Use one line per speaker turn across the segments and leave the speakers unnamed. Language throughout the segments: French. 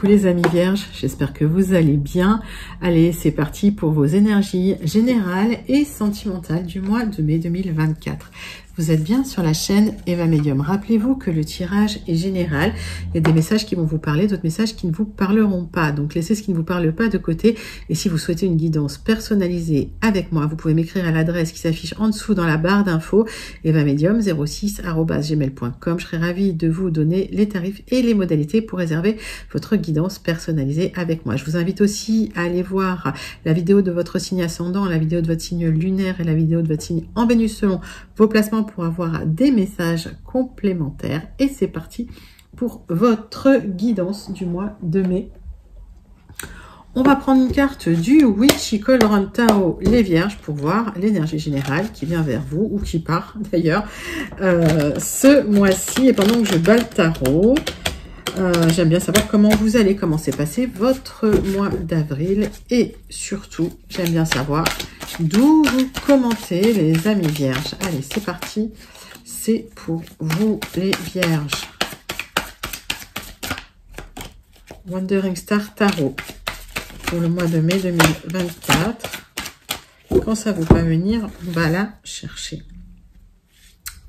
Coucou les amis vierges, j'espère que vous allez bien. Allez, c'est parti pour vos énergies générales et sentimentales du mois de mai 2024. Vous êtes bien sur la chaîne Eva Medium. Rappelez-vous que le tirage est général. Il y a des messages qui vont vous parler, d'autres messages qui ne vous parleront pas. Donc laissez ce qui ne vous parle pas de côté. Et si vous souhaitez une guidance personnalisée avec moi, vous pouvez m'écrire à l'adresse qui s'affiche en dessous dans la barre d'infos, evamedium06@gmail.com. Je serai ravie de vous donner les tarifs et les modalités pour réserver votre guidance personnalisée avec moi. Je vous invite aussi à aller voir la vidéo de votre signe ascendant, la vidéo de votre signe lunaire et la vidéo de votre signe en Vénus selon vos placements pour avoir des messages complémentaires. Et c'est parti pour votre guidance du mois de mai. On va prendre une carte du Witchy Colorant Tarot, les Vierges, pour voir l'énergie générale qui vient vers vous, ou qui part d'ailleurs, ce mois-ci. Et pendant que je bats le tarot, j'aime bien savoir comment vous allez, comment s'est passé votre mois d'avril. Et surtout, j'aime bien savoir d'où vous commentez, les amis vierges. Allez, c'est parti. C'est pour vous, les vierges. Wandering Star Tarot. Pour le mois de mai 2024. Quand ça ne veut pas venir, on va la chercher.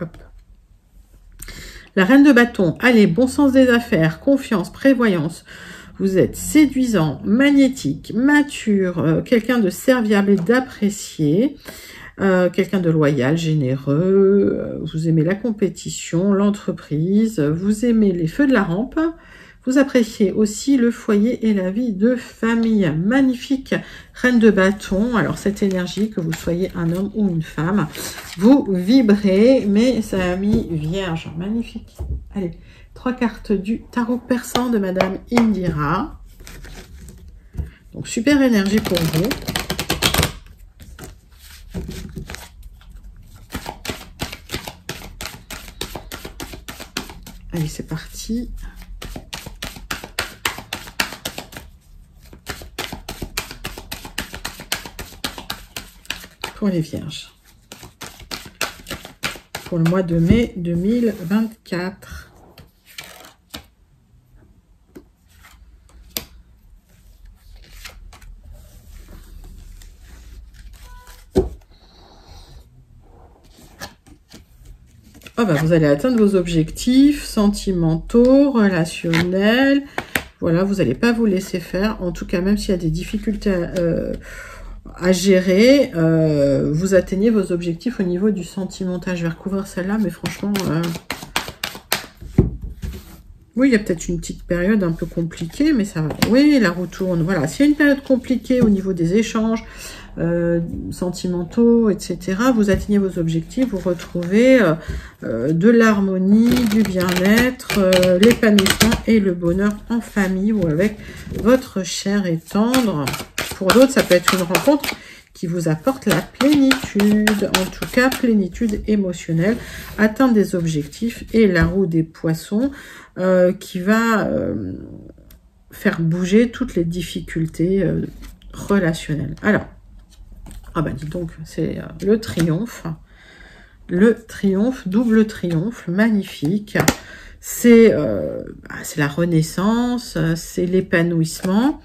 Hop. La reine de bâton. Allez, bon sens des affaires, confiance, prévoyance. Vous êtes séduisant, magnétique, mature, quelqu'un de serviable et d'apprécié, quelqu'un de loyal, généreux, vous aimez la compétition, l'entreprise, vous aimez les feux de la rampe, vous appréciez aussi le foyer et la vie de famille. Magnifique reine de bâton. Alors cette énergie, que vous soyez un homme ou une femme, vous vibrez, mes amis vierges. Magnifique. Allez, 3 cartes du tarot persan de Madame Indira. Donc, super énergie pour vous. Allez, c'est parti. Pour les vierges. Pour le mois de mai 2024. Oh bah, vous allez atteindre vos objectifs sentimentaux, relationnels. Voilà, vous n'allez pas vous laisser faire. En tout cas, même s'il y a des difficultés à gérer, vous atteignez vos objectifs au niveau du sentimental. Je vais recouvrir celle-là, mais franchement, oui, il y a peut-être une petite période un peu compliquée, mais ça va. Oui, la roue tourne. Voilà, s'il y a une période compliquée au niveau des échanges sentimentaux, etc., vous atteignez vos objectifs, vous retrouvez de l'harmonie, du bien-être, l'épanouissement et le bonheur en famille ou avec votre cher et tendre. Pour d'autres, ça peut être une rencontre qui vous apporte la plénitude, en tout cas plénitude émotionnelle, atteindre des objectifs, et la roue des poissons qui va faire bouger toutes les difficultés relationnelles. Alors, ah bah dis donc, c'est le triomphe, double triomphe, magnifique. C'est la renaissance, c'est l'épanouissement.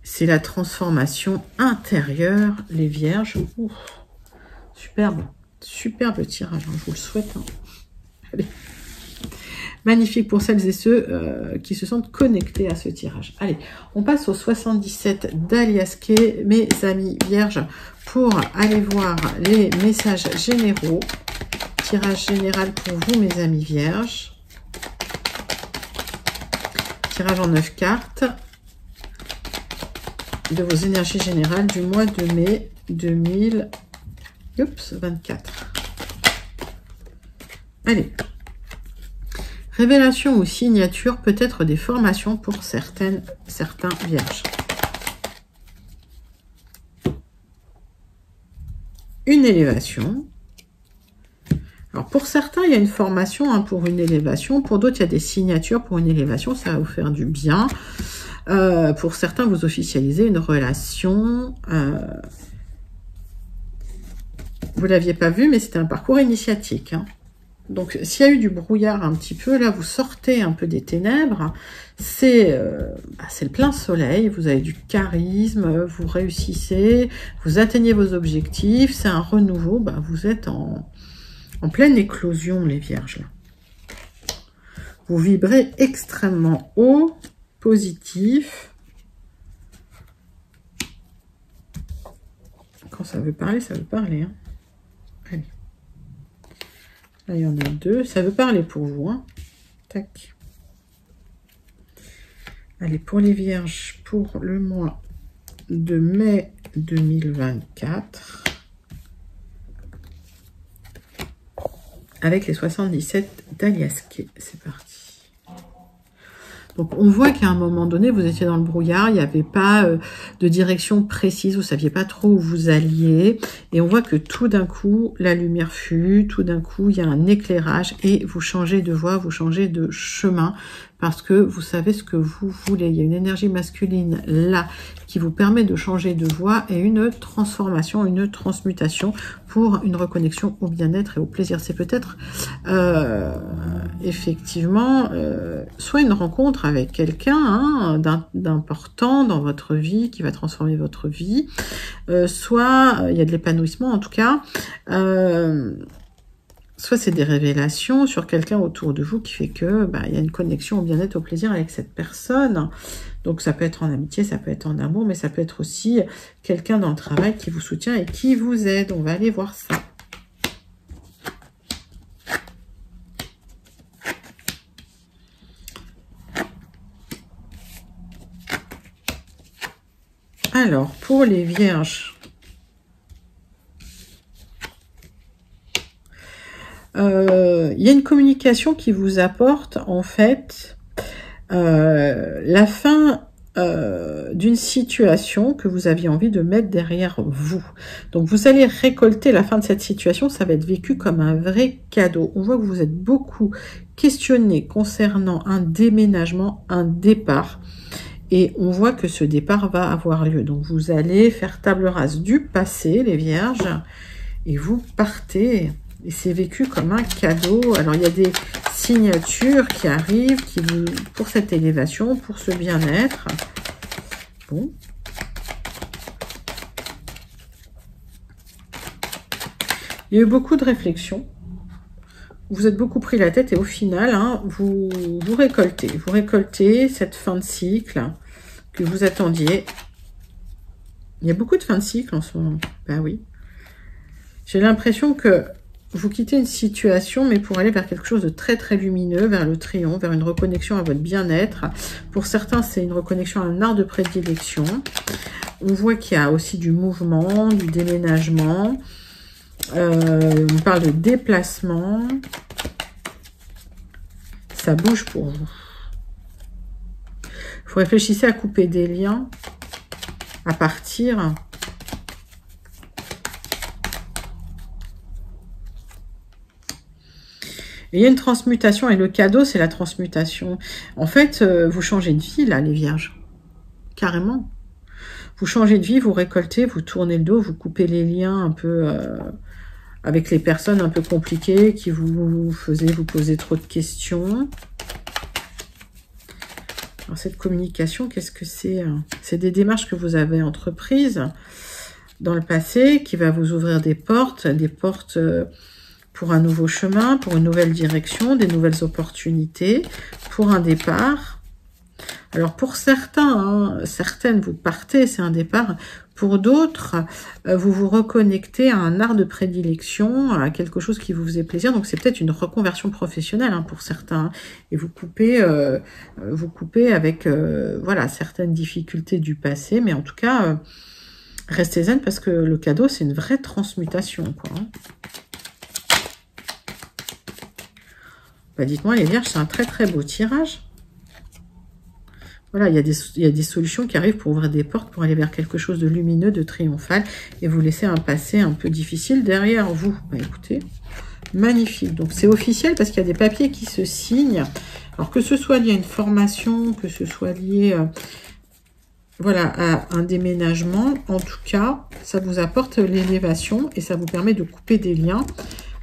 C'est la transformation intérieure, les vierges. Ouf, superbe, superbe tirage, hein, je vous le souhaite. Hein. Allez. Magnifique pour celles et ceux qui se sentent connectés à ce tirage. Allez, on passe au 77 d'Alias Kay, mes amis vierges, pour aller voir les messages généraux. Tirage général pour vous, mes amis vierges. Tirage en 9 cartes. De vos énergies générales du mois de mai 2024. Allez. Révélation ou signature, peut-être des formations pour certains vierges. Une élévation. Alors pour certains, il y a une formation hein, pour une élévation. Pour d'autres, il y a des signatures pour une élévation. Ça va vous faire du bien. Pour certains, vous officialisez une relation. Vous ne l'aviez pas vu, mais c'était un parcours initiatique. Hein. Donc, s'il y a eu du brouillard un petit peu, là, vous sortez un peu des ténèbres. C'est c'est le plein soleil, vous avez du charisme, vous réussissez, vous atteignez vos objectifs, c'est un renouveau, bah, vous êtes en pleine éclosion, les vierges. Là. Vous vibrez extrêmement haut, positif. Quand ça veut parler, ça veut parler. Hein. Allez. Là, il y en a deux. Ça veut parler pour vous. Hein. Tac. Allez, pour les vierges, pour le mois de mai 2024, avec les 77 d'Aliasqué. C'est parti. Donc, on voit qu'à un moment donné, vous étiez dans le brouillard, il n'y avait pas de direction précise, vous ne saviez pas trop où vous alliez. Et on voit que tout d'un coup, la lumière fut, tout d'un coup, il y a un éclairage et vous changez de voie, vous changez de chemin parce que vous savez ce que vous voulez. Il y a une énergie masculine là qui vous permet de changer de voie et une transformation, une transmutation pour une reconnexion au bien-être et au plaisir. C'est peut-être effectivement soit une rencontre avec quelqu'un d'important dans votre vie, qui va transformer votre vie, soit il y a de l'épanouissement en tout cas, soit c'est des révélations sur quelqu'un autour de vous qui fait que il y a une connexion au bien-être, au plaisir avec cette personne. Donc ça peut être en amitié, ça peut être en amour, mais ça peut être aussi quelqu'un dans le travail qui vous soutient et qui vous aide. On va aller voir ça. Alors, pour les vierges, il y a une communication qui vous apporte, en fait, la fin d'une situation que vous aviez envie de mettre derrière vous. Donc, vous allez récolter la fin de cette situation, ça va être vécu comme un vrai cadeau. On voit que vous êtes beaucoup questionné concernant un déménagement, un départ. Et on voit que ce départ va avoir lieu. Donc, vous allez faire table rase du passé, les vierges, et vous partez. Et c'est vécu comme un cadeau. Alors, il y a des signatures qui arrivent pour cette élévation, pour ce bien-être. Bon. Il y a eu beaucoup de réflexions. Vous êtes beaucoup pris la tête et au final, vous récoltez. Vous récoltez cette fin de cycle que vous attendiez. Il y a beaucoup de fin de cycle en ce moment. Ben oui. J'ai l'impression que vous quittez une situation, mais pour aller vers quelque chose de très très lumineux, vers le triomphe, vers une reconnexion à votre bien-être. Pour certains, c'est une reconnexion à un art de prédilection. On voit qu'il y a aussi du mouvement, du déménagement. On parle de déplacement. Ça bouge pour vous. Vous réfléchissez à couper des liens, à partir. Et il y a une transmutation et le cadeau, c'est la transmutation. En fait, vous changez de vie, là, les vierges. Carrément. Vous changez de vie, vous récoltez, vous tournez le dos, vous coupez les liens un peu avec les personnes un peu compliquées qui vous faisaient vous poser trop de questions. Alors, cette communication, qu'est-ce que c'est? C'est des démarches que vous avez entreprises dans le passé qui va vous ouvrir des portes pour un nouveau chemin, pour une nouvelle direction, des nouvelles opportunités, pour un départ. Alors pour certains, certaines, vous partez, c'est un départ. Pour d'autres, vous vous reconnectez à un art de prédilection, à quelque chose qui vous faisait plaisir. Donc c'est peut-être une reconversion professionnelle pour certains. Et vous coupez avec voilà, certaines difficultés du passé. Mais en tout cas, restez zen parce que le cadeau, c'est une vraie transmutation, quoi. Bah, dites-moi les vierges, c'est un très très beau tirage. Voilà, il y a des solutions qui arrivent pour ouvrir des portes, pour aller vers quelque chose de lumineux, de triomphal, et vous laisser un passé un peu difficile derrière vous. Bah, écoutez, magnifique. Donc c'est officiel parce qu'il y a des papiers qui se signent. Alors que ce soit lié à une formation, que ce soit lié voilà, à un déménagement, en tout cas, ça vous apporte l'élévation et ça vous permet de couper des liens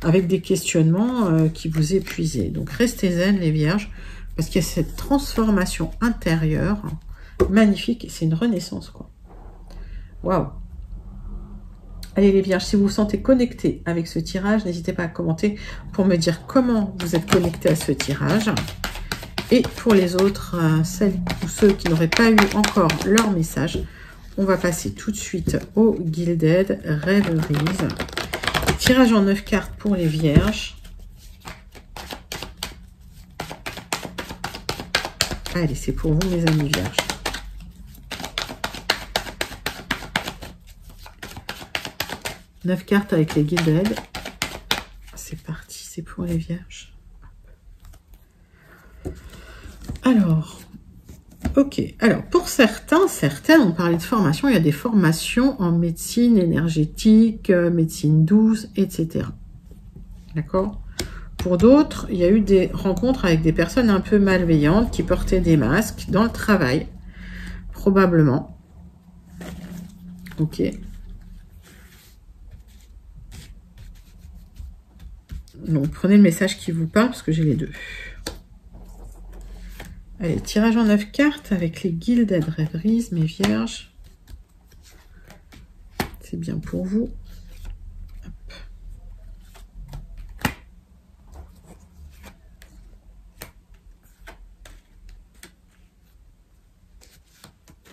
avec des questionnements qui vous épuisaient. Donc restez zen les vierges, parce qu'il y a cette transformation intérieure magnifique. C'est une renaissance, quoi. Waouh. Allez les vierges, si vous vous sentez connecté avec ce tirage, n'hésitez pas à commenter pour me dire comment vous êtes connecté à ce tirage. Et pour les autres, celles ou ceux qui n'auraient pas eu encore leur message, on va passer tout de suite au Gilded Rêveries. Tirage en 9 cartes pour les vierges. Allez, c'est pour vous mes amis vierges. Neuf cartes avec les Gilded. C'est parti, c'est pour les vierges. Alors, ok. Alors, pour certaines, on parlait de formation. Il y a des formations en médecine énergétique, médecine douce, etc. D'accord? Pour d'autres, il y a eu des rencontres avec des personnes un peu malveillantes qui portaient des masques dans le travail. Probablement. Ok. Donc, prenez le message qui vous parle, parce que j'ai les deux. Allez, tirage en 9 cartes avec les Gilded Rêveries, mes vierges. C'est bien pour vous. Hop.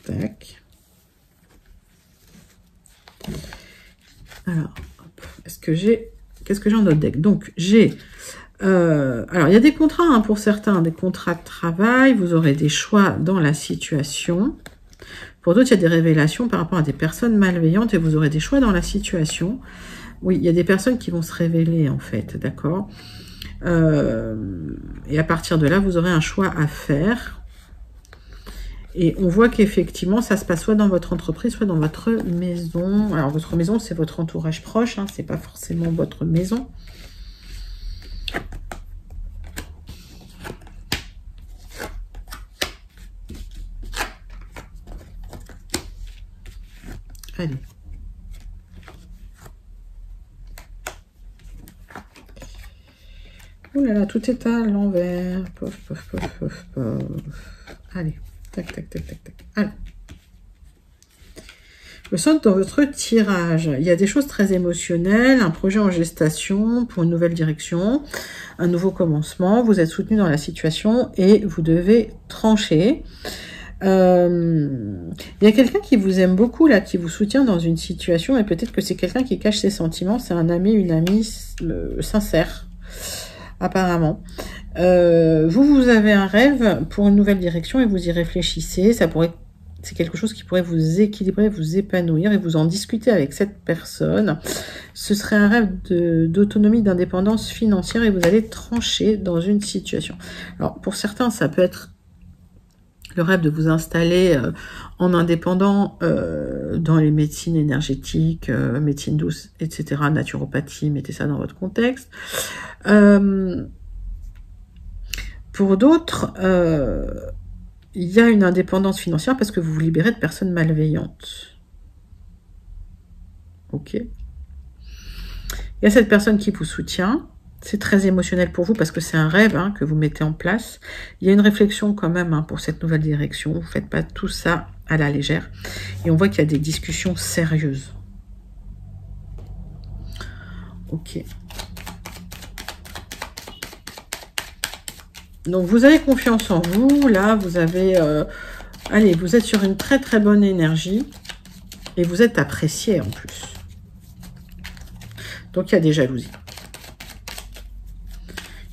Tac. Alors, est-ce que j'ai... Qu'est-ce que j'ai en notre deck? Donc, j'ai... alors, il y a des contrats hein, pour certains, des contrats de travail. Vous aurez des choix dans la situation. Pour d'autres, il y a des révélations par rapport à des personnes malveillantes et vous aurez des choix dans la situation. Oui, il y a des personnes qui vont se révéler, en fait, d'accord? Et à partir de là, vous aurez un choix à faire. Et on voit qu'effectivement, ça se passe soit dans votre entreprise, soit dans votre maison. Alors, votre maison, c'est votre entourage proche, hein, c'est pas forcément votre maison. Allez. Oh là là, tout est à l'envers. Pof, pof, pof, pof, pof. Allez. Tac, tac, tac, tac, tac. Alors, je sens que dans votre tirage, il y a des choses très émotionnelles, un projet en gestation pour une nouvelle direction, un nouveau commencement. Vous êtes soutenu dans la situation et vous devez trancher. Il y a quelqu'un qui vous aime beaucoup, là, qui vous soutient dans une situation et peut-être que c'est quelqu'un qui cache ses sentiments. C'est un ami, une amie sincère, apparemment. Vous avez un rêve pour une nouvelle direction et vous y réfléchissez. C'est quelque chose qui pourrait vous équilibrer, vous épanouir et vous en discuter avec cette personne. Ce serait un rêve d'autonomie, d'indépendance financière et vous allez trancher dans une situation. Alors, pour certains, ça peut être le rêve de vous installer en indépendant dans les médecines énergétiques, médecine douce, etc., naturopathie, mettez ça dans votre contexte. Pour d'autres, il y a une indépendance financière parce que vous vous libérez de personnes malveillantes. Ok. Il y a cette personne qui vous soutient. C'est très émotionnel pour vous parce que c'est un rêve hein, que vous mettez en place. Il y a une réflexion quand même hein, pour cette nouvelle direction. Vous ne faites pas tout ça à la légère. Et on voit qu'il y a des discussions sérieuses. Ok. Donc, vous avez confiance en vous. Là, vous avez... allez, vous êtes sur une très, très bonne énergie. Et vous êtes apprécié en plus. Donc, il y a des jalousies.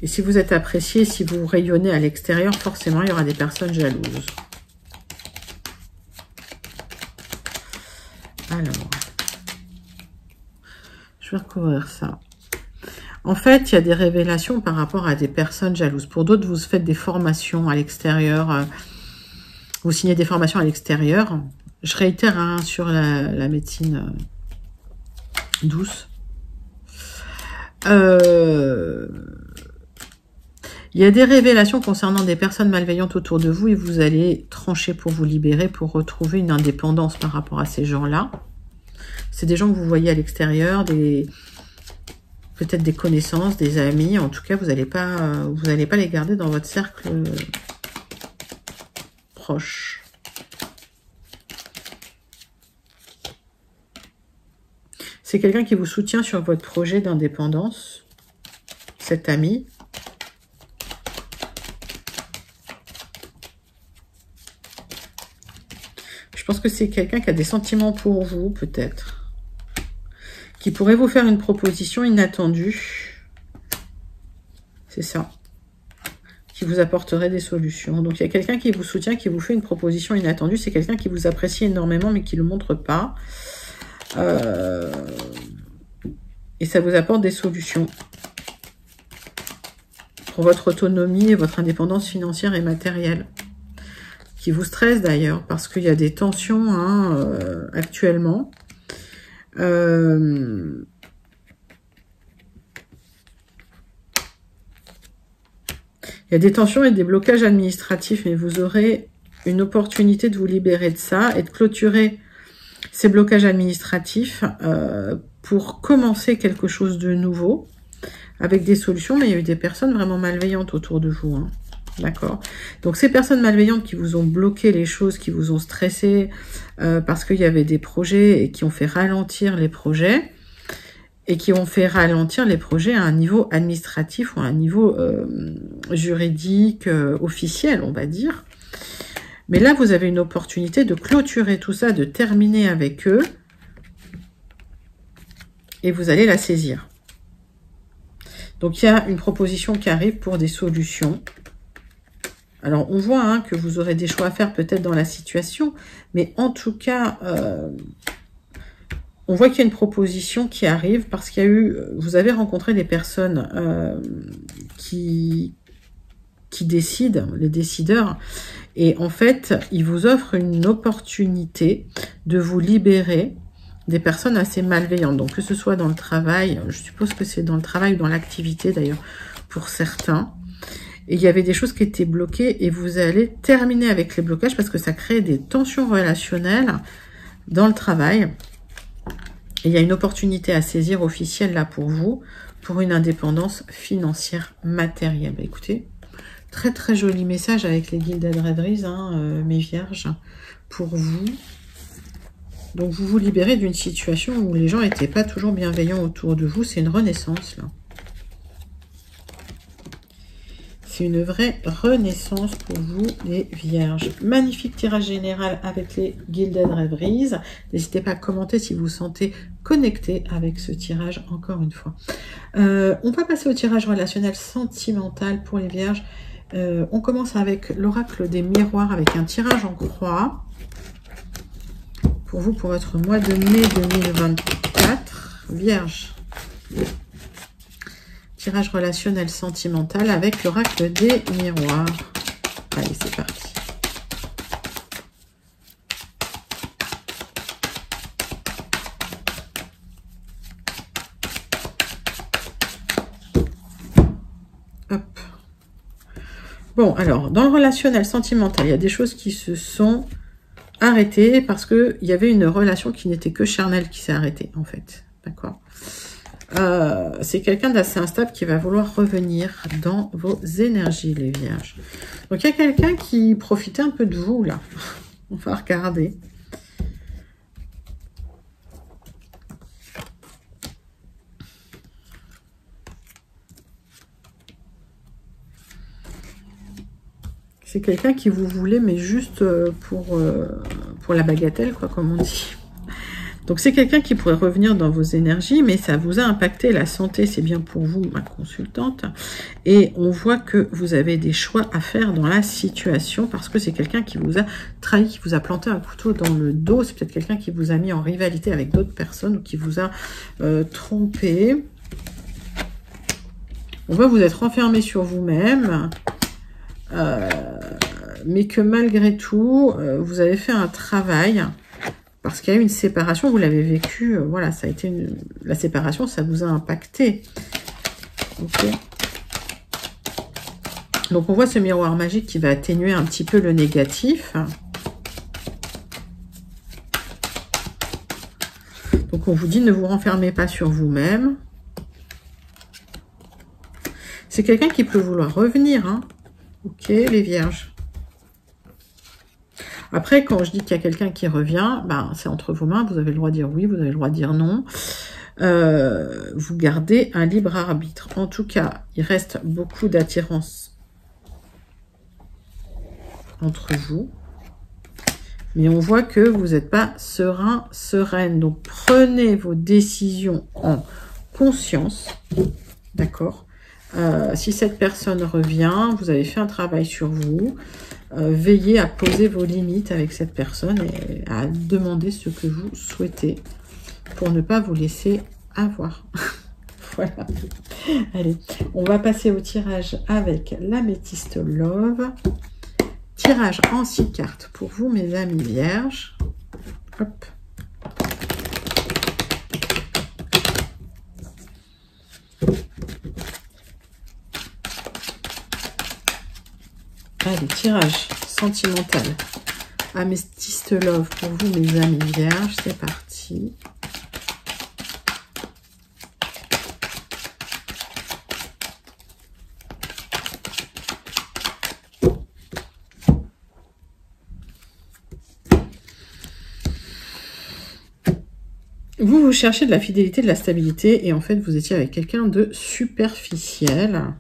Et si vous êtes apprécié, si vous rayonnez à l'extérieur, forcément, il y aura des personnes jalouses. Alors, je vais recouvrir ça. En fait, il y a des révélations par rapport à des personnes jalouses. Pour d'autres, vous faites des formations à l'extérieur. Vous signez des formations à l'extérieur. Je réitère hein, sur la médecine douce. Il y a des révélations concernant des personnes malveillantes autour de vous et vous allez trancher pour vous libérer, pour retrouver une indépendance par rapport à ces gens-là. C'est des gens que vous voyez à l'extérieur, peut-être des connaissances, des amis. En tout cas, vous n'allez pas les garder dans votre cercle proche. C'est quelqu'un qui vous soutient sur votre projet d'indépendance, cet ami. Je pense que c'est quelqu'un qui a des sentiments pour vous, peut-être. Qui pourrait vous faire une proposition inattendue. C'est ça. Qui vous apporterait des solutions. Donc, il y a quelqu'un qui vous soutient, qui vous fait une proposition inattendue. C'est quelqu'un qui vous apprécie énormément, mais qui ne le montre pas. Et ça vous apporte des solutions. Pour votre autonomie et votre indépendance financière et matérielle. Qui vous stresse d'ailleurs, parce qu'il y a des tensions actuellement. Il y a des tensions et des blocages administratifs, mais vous aurez une opportunité de vous libérer de ça et de clôturer ces blocages administratifs pour commencer quelque chose de nouveau avec des solutions. Mais il y a eu des personnes vraiment malveillantes autour de vous, hein. D'accord. Donc, ces personnes malveillantes qui vous ont bloqué les choses, qui vous ont stressé parce qu'il y avait des projets et qui ont fait ralentir les projets et qui ont fait ralentir les projets à un niveau administratif ou à un niveau juridique, officiel, on va dire. Mais là, vous avez une opportunité de clôturer tout ça, de terminer avec eux et vous allez la saisir. Donc, il y a une proposition qui arrive pour des solutions. Alors, on voit que vous aurez des choix à faire peut-être dans la situation, mais en tout cas, on voit qu'il y a une proposition qui arrive parce qu'il y a eu, vous avez rencontré des personnes qui décident, les décideurs, et en fait, ils vous offrent une opportunité de vous libérer des personnes assez malveillantes. Donc, que ce soit dans le travail, je suppose que c'est dans le travail ou dans l'activité d'ailleurs, pour certains. Et il y avait des choses qui étaient bloquées et vous allez terminer avec les blocages parce que ça crée des tensions relationnelles dans le travail. Et il y a une opportunité à saisir officielle là pour vous, pour une indépendance financière matérielle. Bah, écoutez, très très joli message avec les Gilded Rêveries, mes vierges, pour vous. Donc vous vous libérez d'une situation où les gens n'étaient pas toujours bienveillants autour de vous. C'est une renaissance là. C'est une vraie renaissance pour vous, les vierges. Magnifique tirage général avec les Gilded Rêveries. N'hésitez pas à commenter si vous vous sentez connecté avec ce tirage, encore une fois. On va passer au tirage relationnel sentimental pour les vierges. On commence avec l'oracle des miroirs, avec un tirage en croix. Pour vous, pour votre mois de mai 2024. Vierge. Tirage relationnel sentimental avec l'oracle des miroirs. Allez, c'est parti. Hop. Bon, alors, dans le relationnel sentimental, il y a des choses qui se sont arrêtées parce qu'il y avait une relation qui n'était que charnelle qui s'est arrêtée, en fait. D'accord ? C'est quelqu'un d'assez instable qui va vouloir revenir dans vos énergies, les vierges. Donc, il y a quelqu'un qui profitait un peu de vous, là. On va regarder. C'est quelqu'un qui vous voulait, mais juste pour la bagatelle, quoi, comme on dit. Donc, c'est quelqu'un qui pourrait revenir dans vos énergies, mais ça vous a impacté la santé. C'est bien pour vous, ma consultante. Et on voit que vous avez des choix à faire dans la situation parce que c'est quelqu'un qui vous a trahi, qui vous a planté un couteau dans le dos. C'est peut-être quelqu'un qui vous a mis en rivalité avec d'autres personnes ou qui vous a trompé. On voit que vous êtes renfermé sur vous-même. Mais que malgré tout, vous avez fait un travail... Parce qu'il y a eu une séparation, vous l'avez vécu, voilà, ça a été la séparation, ça vous a impacté. Ok. Donc, on voit ce miroir magique qui va atténuer un petit peu le négatif. Donc, on vous dit, ne vous renfermez pas sur vous-même. C'est quelqu'un qui peut vouloir revenir, hein. Ok, les vierges. Après, quand je dis qu'il y a quelqu'un qui revient, ben, c'est entre vos mains. Vous avez le droit de dire oui, vous avez le droit de dire non. vous gardez un libre arbitre. En tout cas, il reste beaucoup d'attirance entre vous. Mais on voit que vous n'êtes pas serein, sereine. Donc, prenez vos décisions en conscience. D'accord? Si cette personne revient, vous avez fait un travail sur vous. Veillez à poser vos limites avec cette personne et à demander ce que vous souhaitez pour ne pas vous laisser avoir. Voilà. Allez, on va passer au tirage avec l'améthyste Love. Tirage en 6 cartes pour vous, mes amis vierges. Hop. Allez, tirage sentimental. Améthyste Love pour vous, mes amis vierges. C'est parti. Vous cherchez de la fidélité, de la stabilité, et en fait, vous étiez avec quelqu'un de superficiel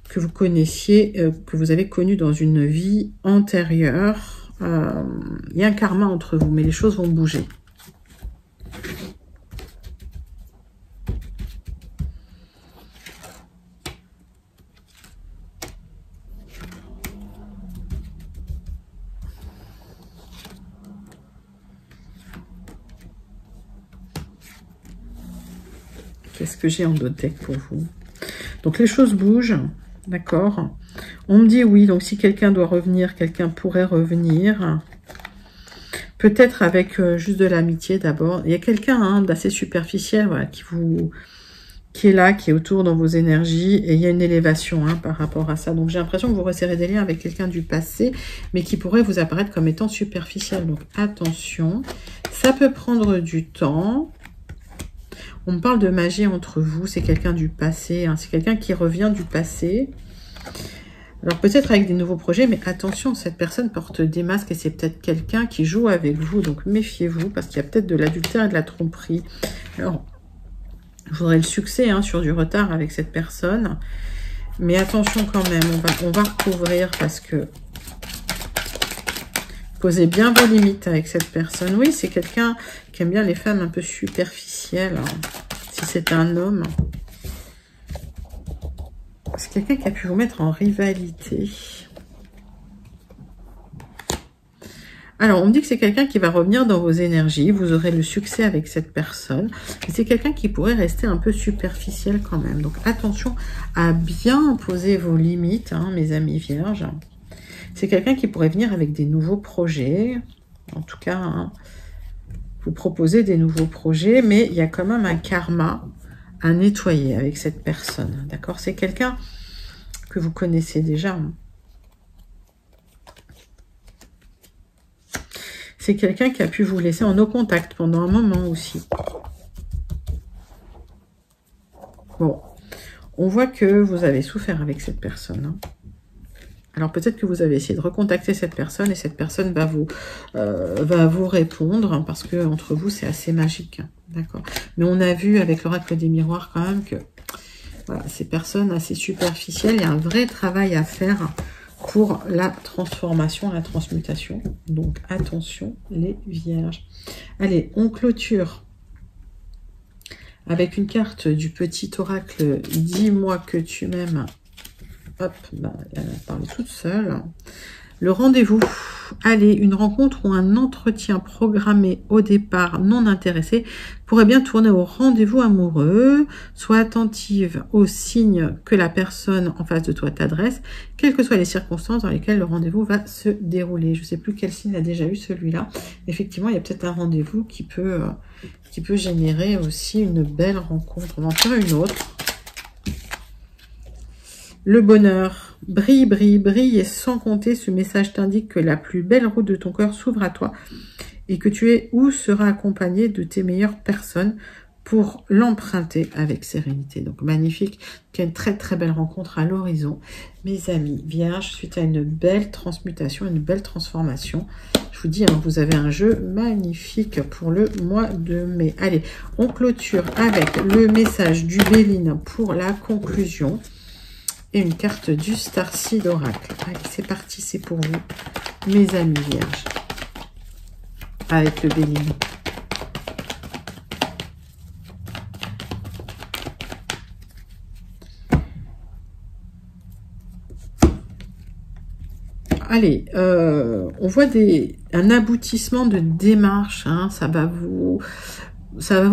que vous connaissiez, que vous avez connu dans une vie antérieure. Il y a un karma entre vous, mais les choses vont bouger. Qu'est-ce que j'ai en d'autres deck pour vous? Donc, les choses bougent, d'accord? On me dit oui, donc si quelqu'un doit revenir, quelqu'un pourrait revenir. Peut-être avec juste de l'amitié d'abord. Il y a quelqu'un d'assez superficiel, voilà, qui est là, qui est autour dans vos énergies. Et il y a une élévation par rapport à ça. Donc, j'ai l'impression que vous resserrez des liens avec quelqu'un du passé, mais qui pourrait vous apparaître comme étant superficiel. Donc, attention, ça peut prendre du temps. On me parle de magie entre vous, c'est quelqu'un du passé, c'est quelqu'un qui revient du passé. Alors peut-être avec des nouveaux projets, mais attention, cette personne porte des masques et c'est peut-être quelqu'un qui joue avec vous, donc méfiez-vous parce qu'il y a peut-être de l'adultère et de la tromperie. Alors, je voudrais le succès sur du retard avec cette personne, mais attention quand même, on va recouvrir parce que posez bien vos limites avec cette personne. Oui, c'est quelqu'un qui aime bien les femmes un peu superficielles. Si c'est un homme. C'est quelqu'un qui a pu vous mettre en rivalité. Alors, on me dit que c'est quelqu'un qui va revenir dans vos énergies. Vous aurez le succès avec cette personne. Mais c'est quelqu'un qui pourrait rester un peu superficiel quand même. Donc, attention à bien poser vos limites, mes amis vierges. C'est quelqu'un qui pourrait venir avec des nouveaux projets. En tout cas, vous proposez des nouveaux projets. Mais il y a quand même un karma à nettoyer avec cette personne. D'accord? C'est quelqu'un que vous connaissez déjà. C'est quelqu'un qui a pu vous laisser en no contact pendant un moment aussi. Bon, on voit que vous avez souffert avec cette personne. Alors peut-être que vous avez essayé de recontacter cette personne et cette personne va vous répondre parce que entre vous c'est assez magique, d'accord. Mais on a vu avec l'oracle des miroirs quand même que voilà, ces personnes assez superficielles, il y a un vrai travail à faire pour la transformation, la transmutation. Donc attention les vierges. Allez, on clôture avec une carte du petit oracle. Dis-moi que tu m'aimes. Hop, elle a parlé toute seule. Le rendez-vous. Allez, une rencontre ou un entretien programmé au départ non intéressé pourrait bien tourner au rendez-vous amoureux. Sois attentive aux signes que la personne en face de toi t'adresse, quelles que soient les circonstances dans lesquelles le rendez-vous va se dérouler. Je ne sais plus quel signe a déjà eu celui-là. Effectivement, il y a peut-être un rendez-vous qui peut générer aussi une belle rencontre. On va en faire une autre. Le bonheur, brille, brille, brille, et sans compter, ce message t'indique que la plus belle route de ton cœur s'ouvre à toi et que tu es ou seras accompagné de tes meilleures personnes pour l'emprunter avec sérénité. Donc magnifique, il y a une très très belle rencontre à l'horizon. Mes amis vierges, suite à une belle transmutation, une belle transformation, je vous dis, hein, vous avez un jeu magnifique pour le mois de mai. Allez, on clôture avec le message du Béline pour la conclusion et une carte du Starseed Oracle. Allez, c'est parti, c'est pour vous, mes amis vierges, avec le Béline. Allez, on voit un aboutissement de démarche, hein, ça va vous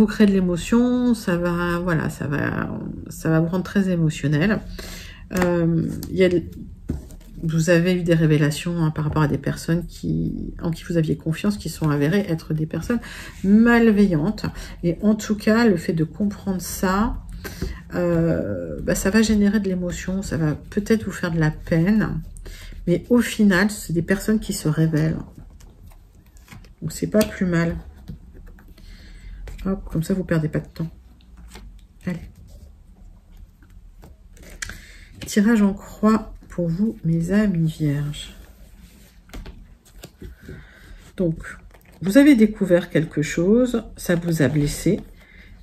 créer de l'émotion, voilà, ça va vous rendre très émotionnel. Vous avez eu des révélations, hein, par rapport à des personnes en qui vous aviez confiance, qui sont avérées être des personnes malveillantes. Et en tout cas, le fait de comprendre ça, ça va générer de l'émotion, ça va peut-être vous faire de la peine. Mais au final, c'est des personnes qui se révèlent. Donc, c'est pas plus mal. Hop, comme ça, vous perdez pas de temps. Allez. Tirage en croix pour vous, mes amis vierges. Donc, vous avez découvert quelque chose, ça vous a blessé,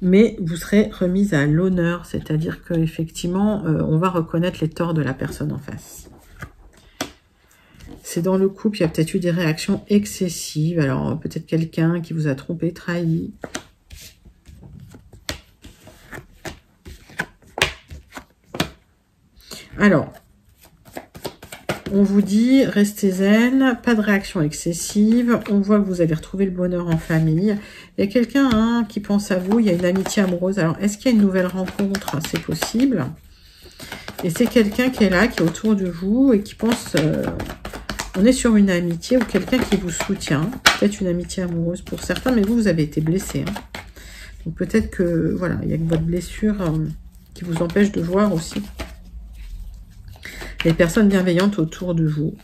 mais vous serez remise à l'honneur. C'est-à-dire qu'effectivement, on va reconnaître les torts de la personne en face. C'est dans le couple, il y a peut-être eu des réactions excessives. Alors, peut-être quelqu'un qui vous a trompé, trahi. Alors, on vous dit, restez zen, pas de réaction excessive. On voit que vous allez retrouver le bonheur en famille. Il y a quelqu'un, hein, qui pense à vous, il y a une amitié amoureuse. Alors, est-ce qu'il y a une nouvelle rencontre? C'est possible. Et c'est quelqu'un qui est là, qui est autour de vous et qui pense... on est sur une amitié ou quelqu'un qui vous soutient. Peut-être une amitié amoureuse pour certains, mais vous avez été blessé. Hein. Donc peut-être que, voilà, il y a que votre blessure qui vous empêche de voir aussi les personnes bienveillantes autour de vous.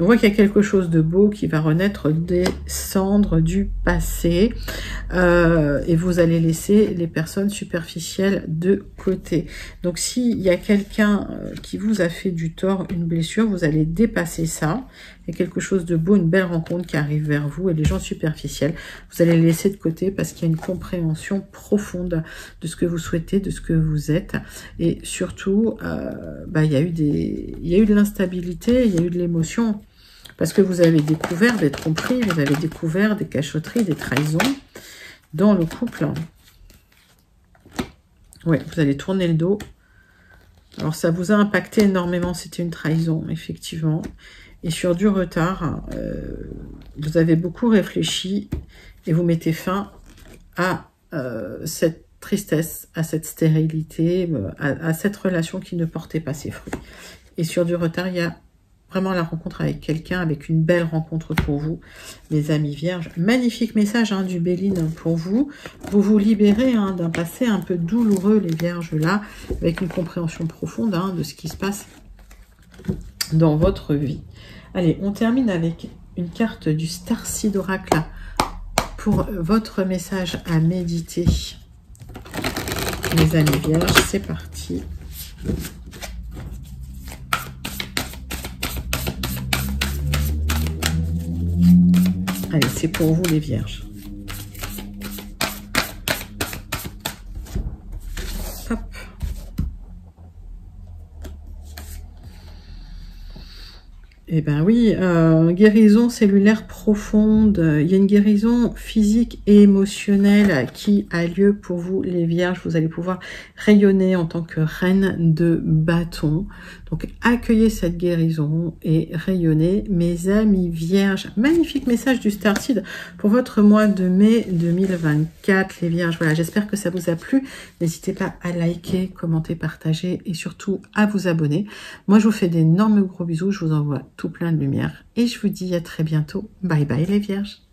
On voit qu'il y a quelque chose de beau qui va renaître des cendres du passé. Et vous allez laisser les personnes superficielles de côté. Donc s'il y a quelqu'un qui vous a fait du tort, une blessure, vous allez dépasser ça. Il y a quelque chose de beau, une belle rencontre qui arrive vers vous. Et les gens superficiels, vous allez les laisser de côté parce qu'il y a une compréhension profonde de ce que vous souhaitez, de ce que vous êtes. Et surtout, il y a eu de l'instabilité, il y a eu de l'émotion. Parce que vous avez découvert des tromperies, vous avez découvert des cachotteries, des trahisons dans le couple. Oui, vous allez tourner le dos. Alors, ça vous a impacté énormément, c'était une trahison, effectivement. Et sur du retard, vous avez beaucoup réfléchi et vous mettez fin à cette tristesse, à cette stérilité, à cette relation qui ne portait pas ses fruits. Et sur du retard, il y a vraiment la rencontre avec quelqu'un, avec une belle rencontre pour vous, mes amis vierges. Magnifique message, hein, du Béline pour vous. Vous vous libérez, hein, d'un passé un peu douloureux, les vierges là, avec une compréhension profonde, hein, de ce qui se passe dans votre vie. Allez, on termine avec une carte du Starseed Oracle pour votre message à méditer. Les amis vierges, c'est parti. Allez, c'est pour vous les vierges. Hop. Eh bien oui, guérison cellulaire profonde. Il y a une guérison physique et émotionnelle qui a lieu pour vous les vierges. Vous allez pouvoir rayonner en tant que reine de bâton. Donc accueillez cette guérison et rayonnez, mes amis vierges. Magnifique message du Starseed pour votre mois de mai 2024, les vierges. Voilà, j'espère que ça vous a plu. N'hésitez pas à liker, commenter, partager et surtout à vous abonner. Moi, je vous fais d'énormes gros bisous. Je vous envoie tout plein de lumière et je vous dis à très bientôt. Bye bye les vierges.